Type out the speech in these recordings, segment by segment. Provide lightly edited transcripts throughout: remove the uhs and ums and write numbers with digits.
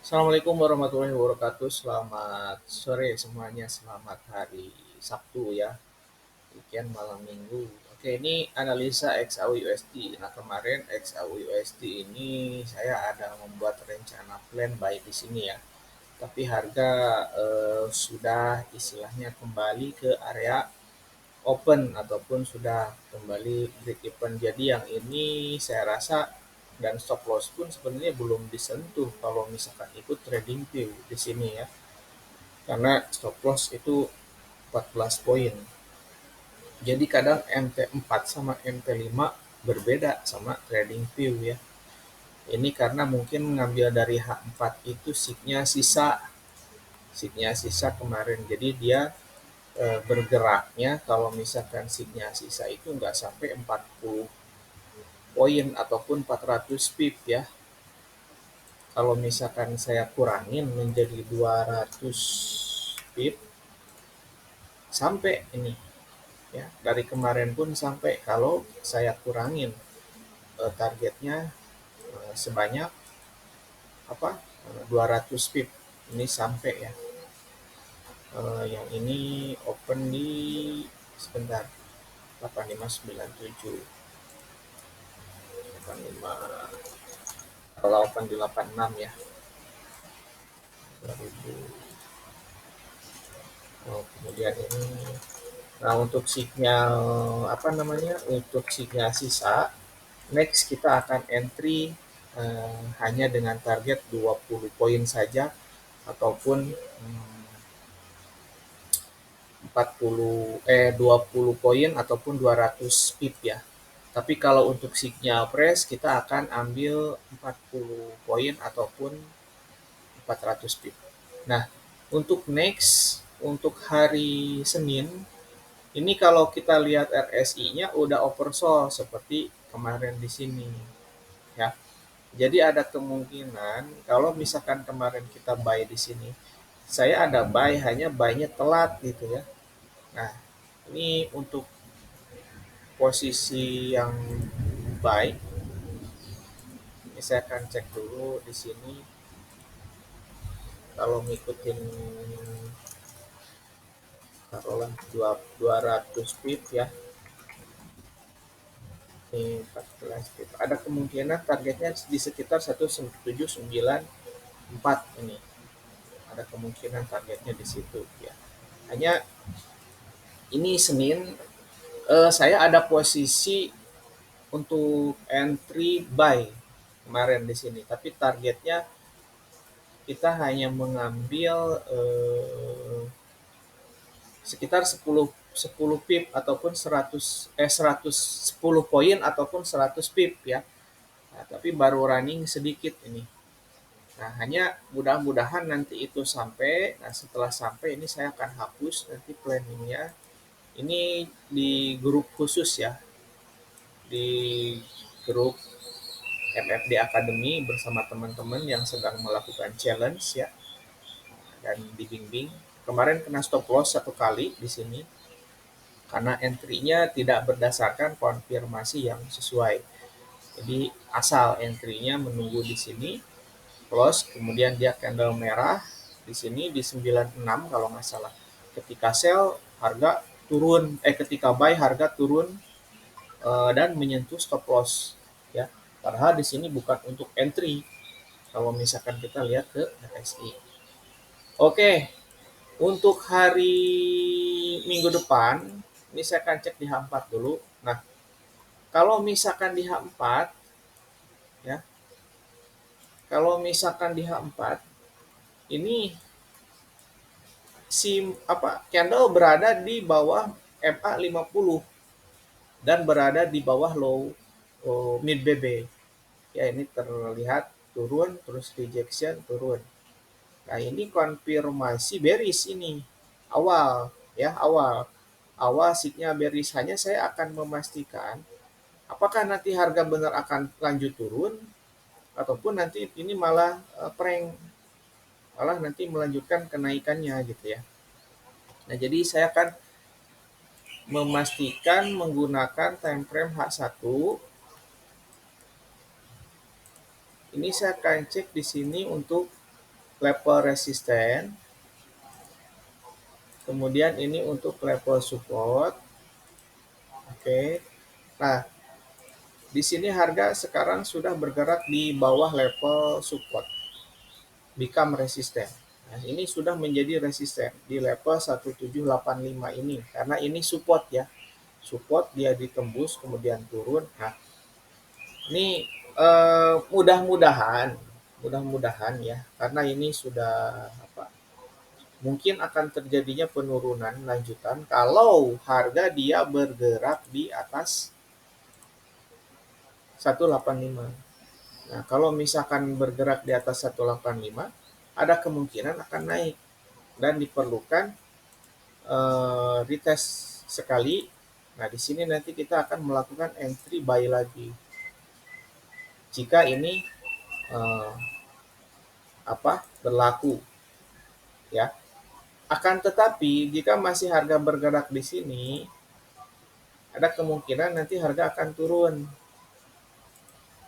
Assalamualaikum warahmatullahi wabarakatuh. Selamat sore semuanya. Selamat hari Sabtu ya. Weekend malam Minggu. Oke, ini analisa XAU USD. Nah, kemarin XAU USD ini saya ada membuat rencana plan buy di sini ya. Tapi harga sudah istilahnya kembali ke area open ataupun sudah kembali break even. Jadi yang ini saya rasa dan stop loss pun sebenarnya belum disentuh kalau misalkan ikut trading view di sini ya. Karena stop loss itu 14 poin. Jadi kadang MT4 sama MT5 berbeda sama trading view ya. Ini karena mungkin ngambil dari H4 itu signya sisa kemarin. Jadi dia bergeraknya kalau misalkan signya sisa itu nggak sampai 40 poin ataupun 400 pip ya. Kalau misalkan saya kurangin menjadi 200 pip sampai ini ya. Dari kemarin pun sampai kalau saya kurangin targetnya sebanyak 200 pip. Ini sampai ya. Yang ini open di sebentar 8597 85 kalau open di 86 ya 2000. Kemudian ini, nah untuk sinyal untuk sinyal sisa next kita akan entry hanya dengan target 20 poin saja ataupun 20 poin ataupun 200 pip ya. Tapi kalau untuk signal press kita akan ambil 40 poin ataupun 400 pip. Nah, untuk next untuk hari Senin ini kalau kita lihat RSI-nya udah oversold seperti kemarin di sini ya. Jadi ada kemungkinan kalau misalkan kemarin kita buy di sini, saya ada buy hanya buy-nya telat gitu ya. Nah, ini untuk posisi yang baik. Ini saya akan cek dulu di sini kalau ngikutin taruhlah 200 pip ya. Ini 14 pip. Ada kemungkinan targetnya di sekitar 1794 ini. Ada kemungkinan targetnya di situ ya. Hanya ini Senin saya ada posisi untuk entry buy kemarin di sini, tapi targetnya kita hanya mengambil sekitar 10 pip ataupun 110 poin ataupun 100 pip ya. Nah, tapi baru running sedikit ini. Nah, hanya mudah-mudahan nanti itu sampai. Nah, setelah sampai ini saya akan hapus nanti planningnya. Ini di grup khusus ya. Di grup MFD Academy bersama teman-teman yang sedang melakukan challenge ya. Dan dibimbing. Kemarin kena stop loss 1 kali di sini karena entry-nya tidak berdasarkan konfirmasi yang sesuai. Jadi asal entry-nya menunggu di sini, close, kemudian dia candle merah di sini di 96 kalau nggak salah. Ketika sell harga turun, ketika buy harga turun dan menyentuh stop loss ya. Padahal di sini bukan untuk entry kalau misalkan kita lihat ke RSI. Oke, untuk hari minggu depan ini saya akan cek di H4 dulu. Nah, kalau misalkan di H4 ya, kalau misalkan di H4 ini candle berada di bawah MA 50 dan berada di bawah low mid BB. Ya, ini terlihat turun terus rejection turun. Nah, ini konfirmasi bearish ini. Awal signya bearish, hanya saya akan memastikan apakah nanti harga benar akan lanjut turun ataupun nanti ini malah prank, malah nanti melanjutkan kenaikannya gitu ya. Nah, jadi saya akan memastikan menggunakan time frame H1. Ini saya akan cek di sini untuk level resisten. Kemudian ini untuk level support. Oke. Nah, di sini harga sekarang sudah bergerak di bawah level support. Become resisten. Nah, ini sudah menjadi resisten di level 1785 ini karena ini support ya. Support dia ditembus kemudian turun. Nah, ini mudah-mudahan ya karena ini sudah apa? Mungkin akan terjadinya penurunan lanjutan kalau harga dia bergerak di atas 185. Nah, kalau misalkan bergerak di atas 185, ada kemungkinan akan naik dan diperlukan retest sekali. Nah, di sini nanti kita akan melakukan entry buy lagi. Jika ini eh, berlaku ya. Akan tetapi jika masih harga bergerak di sini, ada kemungkinan nanti harga akan turun.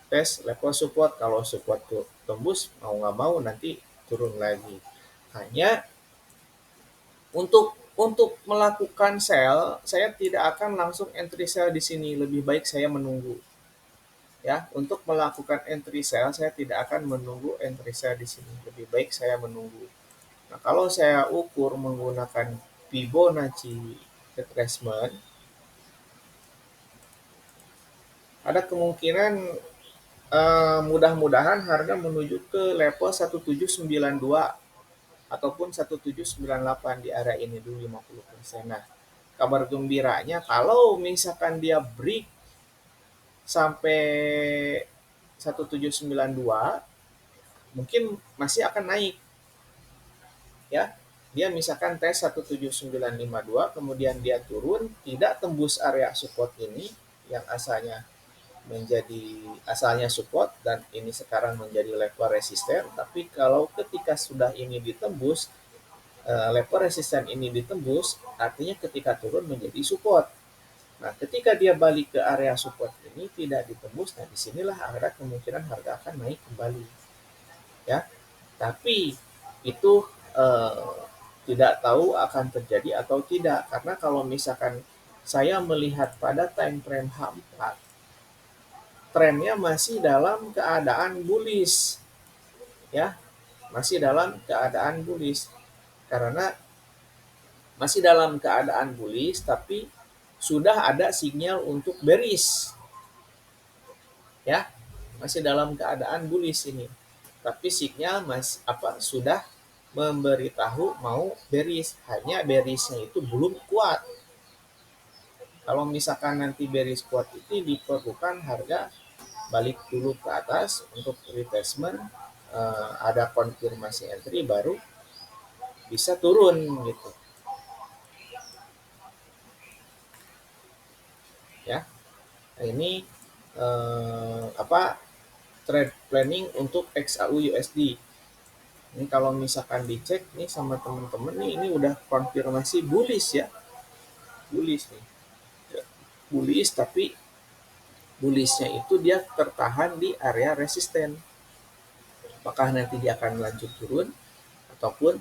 Tes level support, kalau support tembus mau nggak mau nanti turun lagi. Hanya untuk melakukan sell, saya tidak akan langsung entry sell di sini. Lebih baik saya menunggu. Ya, untuk melakukan entry sell, saya tidak akan menunggu entry sell di sini. Lebih baik saya menunggu. Nah, kalau saya ukur menggunakan Fibonacci retracement, ada kemungkinan mudah-mudahan harga menuju ke level 1792 ataupun 1798 di area ini dulu 50%. Nah, kabar gembiranya kalau misalkan dia break sampai 1792 mungkin masih akan naik ya. Dia misalkan tes 17952 kemudian dia turun tidak tembus area support ini yang asalnya support dan ini sekarang menjadi level resisten, tapi kalau ketika sudah ini ditembus level resisten ini ditembus artinya ketika turun menjadi support. Nah, ketika dia balik ke area support ini tidak ditembus, nah disinilah ada kemungkinan harga akan naik kembali ya. Tapi itu eh, tidak tahu akan terjadi atau tidak karena kalau misalkan saya melihat pada time frame H4 trennya masih dalam keadaan bullish ya, masih dalam keadaan bullish karena masih dalam keadaan bullish tapi sudah ada sinyal untuk bearish ya, masih dalam keadaan bullish ini tapi sinyal sudah memberitahu mau bearish, hanya bearishnya itu belum kuat. Kalau misalkan nanti bearish kuat itu diperlukan harga balik dulu ke atas untuk retracement, ada konfirmasi entry baru bisa turun gitu ya. Nah, ini trade planning untuk XAU USD. Ini kalau misalkan dicek nih sama teman-teman nih, ini udah konfirmasi bullish ya, bullish nih, bullish tapi bullishnya itu dia tertahan di area resisten. Apakah nanti dia akan lanjut turun ataupun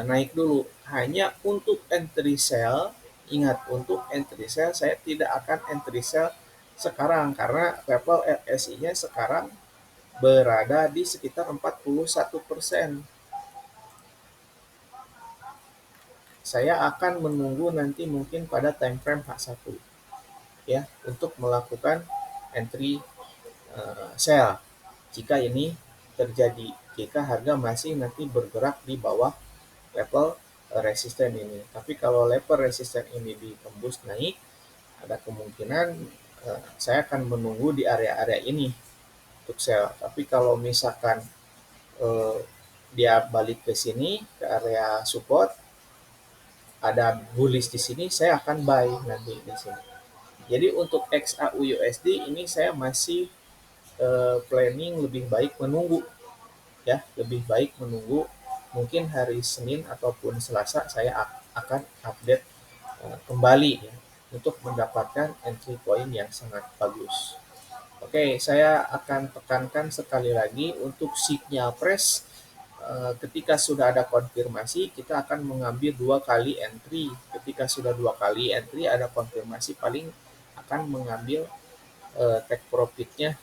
naik dulu. Hanya untuk entry sell, ingat untuk entry sell saya tidak akan entry sell sekarang karena level RSI-nya sekarang berada di sekitar 41%. Saya akan menunggu nanti mungkin pada time frame H1 ya untuk melakukan entry sell jika ini terjadi, jika harga masih nanti bergerak di bawah level resisten ini. Tapi kalau level resisten ini ditembus naik, ada kemungkinan saya akan menunggu di area-area ini untuk sell. Tapi kalau misalkan dia balik ke sini ke area support, ada bullish di sini, saya akan buy nanti di sini. Jadi untuk XAU USD ini saya masih planning lebih baik menunggu ya, lebih baik menunggu mungkin hari Senin ataupun Selasa saya akan update kembali ya untuk mendapatkan entry point yang sangat bagus. Oke, saya akan tekankan sekali lagi untuk signal press ketika sudah ada konfirmasi, kita akan mengambil 2 kali entry. Ketika sudah 2 kali entry ada konfirmasi, paling akan mengambil take profit-nya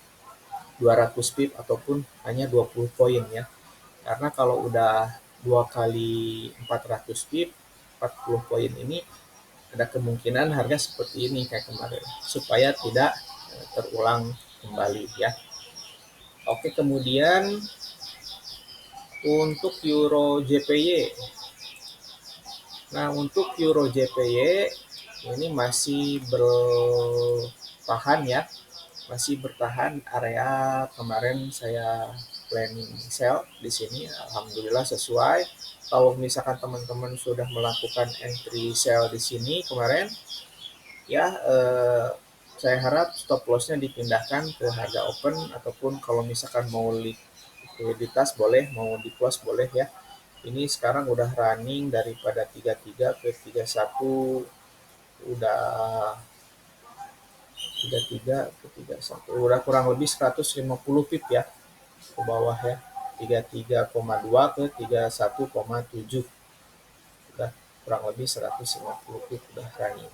200 pip ataupun hanya 20 poin ya. Karena kalau udah 2 kali 400 pip, 40 poin ini ada kemungkinan harga seperti ini kayak kemarin, supaya tidak terulang kembali ya. Oke, kemudian untuk Euro JPY. Nah, untuk Euro JPY ini masih bertahan ya. Masih bertahan area kemarin saya planning sell di sini. Alhamdulillah sesuai. Kalau misalkan teman-teman sudah melakukan entry sell di sini kemarin, ya saya harap stop lossnya dipindahkan ke harga open, ataupun kalau misalkan mau likuiditas boleh, mau di close boleh ya. Ini sekarang udah running daripada 33 ke 31, udah 33 ke 31, udah kurang lebih 150 pip ya ke bawah ya. 33,2 ke 31,7, udah kurang lebih 150 pip udah running.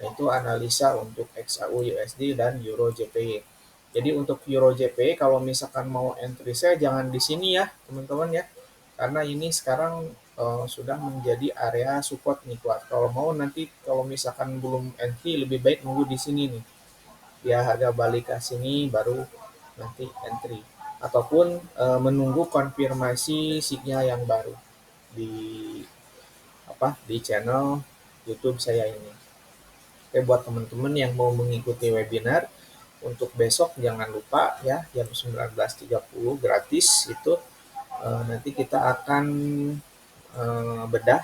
Nah, itu analisa untuk XAU USD dan Euro JPY. Jadi untuk Euro JPY kalau misalkan mau entry saya jangan di sini ya teman-teman ya. Karena ini sekarang sudah menjadi area support nih kuat. Kalau mau nanti kalau misalkan belum entry lebih baik nunggu di sini nih. Ya harga balik ke sini baru nanti entry. Ataupun menunggu konfirmasi sinyal yang baru di di channel YouTube saya ini. Oke, buat teman-teman yang mau mengikuti webinar untuk besok jangan lupa ya jam 19.30 gratis itu, nanti kita akan bedah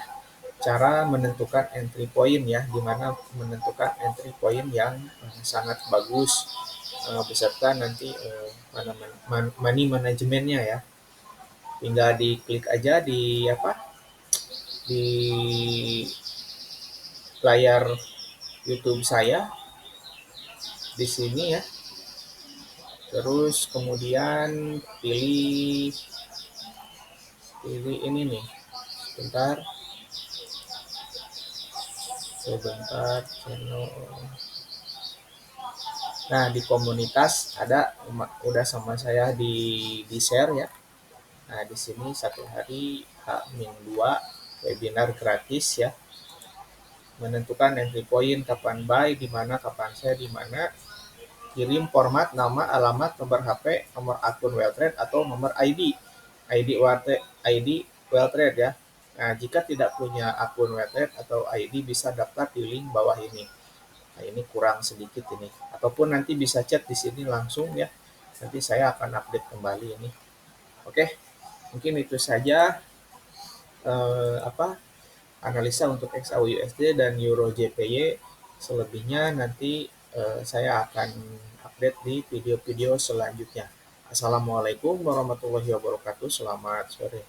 cara menentukan entry point ya, gimana menentukan entry point yang sangat bagus, beserta nanti money manajemennya ya. Tinggal diklik aja di di layar YouTube saya di sini ya. Terus kemudian pilih ini nih. Sebentar channel. Nah, di komunitas ada udah sama saya di share ya. Nah, di sini satu hari H-2 webinar gratis ya. Menentukan entry point, kapan buy, di mana, kapan sell, di mana. Kirim format nama, alamat, nomor HP, nomor akun Welltrade atau nomor ID. ID Welltrade ya. Nah, jika tidak punya akun Welltrade atau ID bisa daftar di link bawah ini. Nah, ini kurang sedikit ini. Ataupun nanti bisa chat di sini langsung ya. Nanti saya akan update kembali ini. Oke, mungkin itu saja analisa untuk XAU USD dan Euro JPY. Selebihnya nanti saya akan update di video-video selanjutnya. Assalamualaikum warahmatullahi wabarakatuh. Selamat sore.